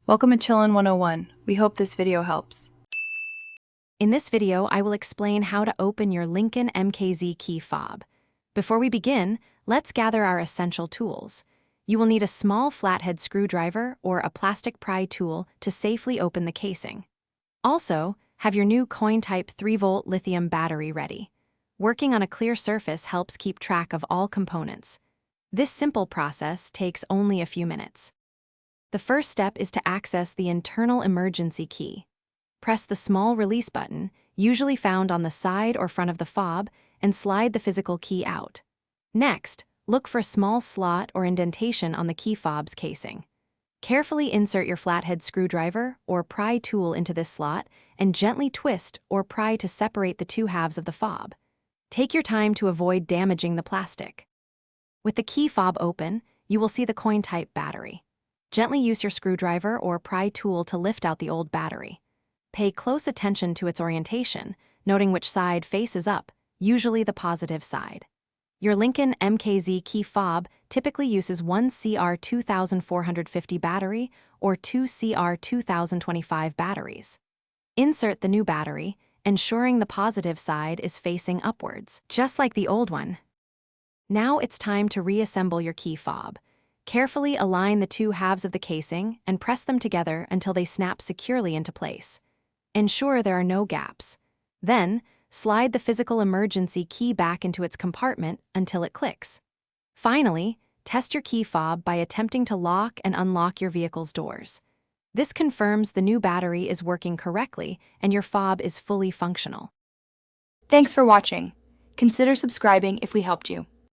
Welcome to Chillin' 101. We hope this video helps. In this video, I will explain how to open your Lincoln MKZ key fob. Before we begin, let's gather our essential tools. You will need a small flathead screwdriver or a plastic pry tool to safely open the casing. Also, have your new coin-type 3-volt lithium battery ready. Working on a clear surface helps keep track of all components. This simple process takes only a few minutes. The first step is to access the internal emergency key. Press the small release button, usually found on the side or front of the fob, and slide the physical key out. Next, look for a small slot or indentation on the key fob's casing. Carefully insert your flathead screwdriver or pry tool into this slot and gently twist or pry to separate the two halves of the fob. Take your time to avoid damaging the plastic. With the key fob open, you will see the coin-type battery. Gently use your screwdriver or pry tool to lift out the old battery. Pay close attention to its orientation, noting which side faces up, usually the positive side. Your Lincoln MKZ key fob typically uses one CR2450 battery or two CR2025 batteries. Insert the new battery, ensuring the positive side is facing upwards, just like the old one. Now it's time to reassemble your key fob. Carefully align the two halves of the casing and press them together until they snap securely into place. Ensure there are no gaps. Then, slide the physical emergency key back into its compartment until it clicks. Finally, test your key fob by attempting to lock and unlock your vehicle's doors. This confirms the new battery is working correctly and your fob is fully functional. Thanks for watching. Consider subscribing if we helped you.